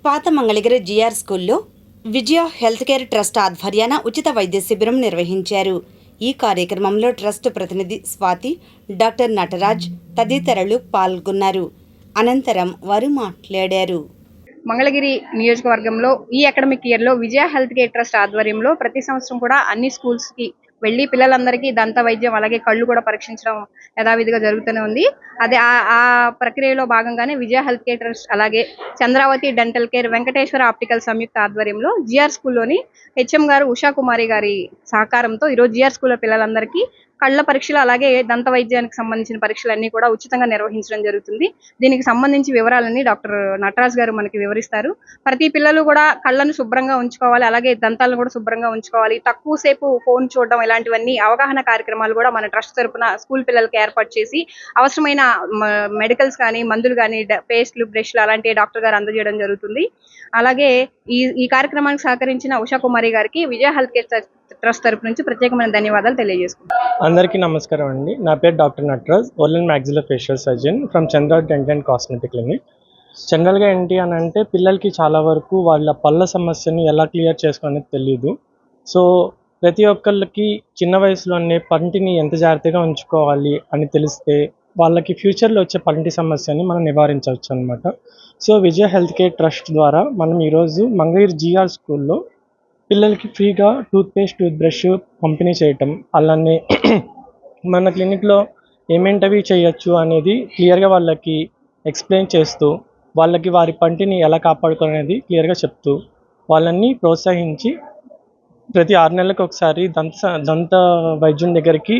పాత మంగళగిరి జిఆర్ స్కూల్లో విజయ health care trust ఆధ్వర్యాన ఉచిత వైద్య శిబిరం నిర్వహించారు. ఈ కార్యక్రమంలో ట్రస్ట్ ప్రతినిధి స్వాతి, డాక్టర్ నటరాజ్ తదితరులు పాల్గొన్నారు. అనంతరం వారు మాట్లాడారు. మంగళగిరి నియోజకవర్గంలో ఈ అకాడమిక్ ఇయర్లో విజయ హెల్త్ కేర్ ట్రస్ట్ ఆధ్వర్యంలో ప్రతి సంవత్సరం కూడా అన్ని స్కూల్స్కి వెళ్ళి పిల్లలందరికీ దంత వైద్యం అలాగే కళ్ళు కూడా పరీక్షించడం యథావిధిగా జరుగుతూనే ఉంది. అదే ఆ ప్రక్రియలో భాగంగానే విజయ హెల్త్ కేర్ ట్రస్ట్ అలాగే Chandravati dental care, Venkateswara optical సంయుక్త ఆధ్వర్యంలో జిఆర్ స్కూల్లోని హెచ్ఎం గారు ఉషా కుమారి గారి సహకారంతో ఈరోజు జిఆర్ స్కూల్లో పిల్లలందరికీ కళ్ళ పరీక్షలు అలాగే దంత వైద్యానికి సంబంధించిన పరీక్షలన్నీ కూడా ఉచితంగా నిర్వహించడం జరుగుతుంది. దీనికి సంబంధించి వివరాలన్నీ డాక్టర్ నటరాజ్ గారు మనకి వివరిస్తారు. ప్రతి పిల్లలు కూడా కళ్ళను శుభ్రంగా ఉంచుకోవాలి, అలాగే దంతాలను కూడా శుభ్రంగా ఉంచుకోవాలి, తక్కువ సేపు ఫోన్ చూడడం ఇలాంటివన్నీ అవగాహన కార్యక్రమాలు కూడా మన ట్రస్ట్ తరపున స్కూల్ పిల్లలకి ఏర్పాటు చేసి అవసరమైన మెడికల్స్ కానీ మందులు కానీ పేస్ట్లు, బ్రష్లు అలాంటి డాక్టర్ గారు అందజేయడం జరుగుతుంది. అలాగే ఈ కార్యక్రమానికి సహకరించిన ఉషా కుమారి గారికి విజయ హెల్త్ కేర్ ట్రస్ట్ తరపు నుంచి ప్రత్యేకమైన ధన్యవాదాలు తెలియజేసుకుంటాం. అందరికీ నమస్కారం అండి. నా పేరు doctor Nataraj, oral and maxillofacial surgeon from Chandravati dental and cosmetic clinic. జనరల్గా ఏంటి అని అంటే పిల్లలకి చాలా వరకు వాళ్ళ పళ్ళ సమస్యని ఎలా క్లియర్ చేసుకోవాలని తెలియదు. సో ప్రతి ఒక్కళ్ళకి చిన్న వయసులోనే పంటిని ఎంత జాగ్రత్తగా ఉంచుకోవాలి అని తెలిస్తే వాళ్ళకి ఫ్యూచర్లో వచ్చే పంటి సమస్యని మనం నివారించవచ్చు అనమాట. సో విజయ హెల్త్ కేర్ ట్రస్ట్ ద్వారా మనం ఈరోజు మంగళగిరి జిఆర్ స్కూల్లో పిల్లలకి ఫ్రీగా టూత్పేస్ట్, టూత్ బ్రష్ పంపిణీ చేయటం, అలానే మన క్లినిక్లో ఏమేంటవి చేయొచ్చు అనేది క్లియర్గా వాళ్ళకి ఎక్స్ప్లెయిన్ చేస్తూ వాళ్ళకి వారి పంటిని ఎలా కాపాడుకోవాలనేది క్లియర్గా చెప్తూ వాళ్ళని ప్రోత్సహించి ప్రతి 6 నెలలకు ఒకసారి దంత వైద్యుని దగ్గరికి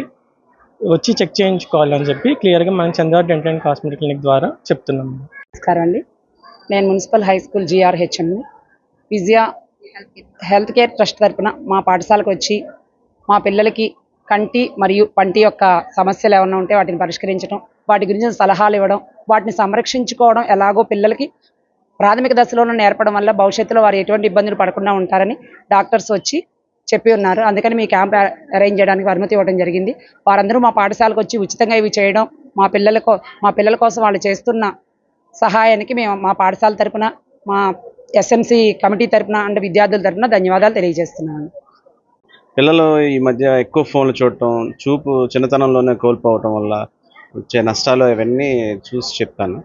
వచ్చి చెక్ చేయించుకోవాలని చెప్పి క్లియర్గా మనం Chandravathi dental and cosmetic clinic ద్వారా చెప్తున్నాము. నమస్కారం అండి. నేను మున్సిపల్ హై స్కూల్ జిఆర్హెచ్ఎం విజయ హెల్త్ కేర్ ట్రస్ట్ తరపున మా పాఠశాలకు వచ్చి మా పిల్లలకి కంటి మరియు పంటి యొక్క సమస్యలు ఏమైనా ఉంటే వాటిని పరిష్కరించడం, వాటి గురించి సలహాలు ఇవ్వడం, వాటిని సంరక్షించుకోవడం ఎలాగో పిల్లలకి ప్రాథమిక దశలోనే నేర్పడం వల్ల భవిష్యత్తులో వారు ఎటువంటి ఇబ్బందులు పడకుండా ఉంటారని డాక్టర్స్ వచ్చి చెప్పి ఉన్నారు. అందుకని మీ క్యాంప్ అరేంజ్ చేయడానికి అనుమతి ఇవ్వడం జరిగింది. వారందరూ మా పాఠశాలకు వచ్చి ఉచితంగా ఇవి చేయడం మా పిల్లల కోసం వాళ్ళు చేస్తున్న సహాయానికి మేము మా పాఠశాల తరపున, మా ఎస్ఎంసి కమిటీ తరపున అండ్ విద్యార్థుల తరపున ధన్యవాదాలు తెలియజేస్తున్నాను. పిల్లలు ఈ మధ్య ఎక్కువ ఫోన్లు చూడటం, చూపు చిన్నతనంలోనే కోల్పోవటం వల్ల వచ్చే నష్టాలు ఇవన్నీ చూసి చెప్పాను.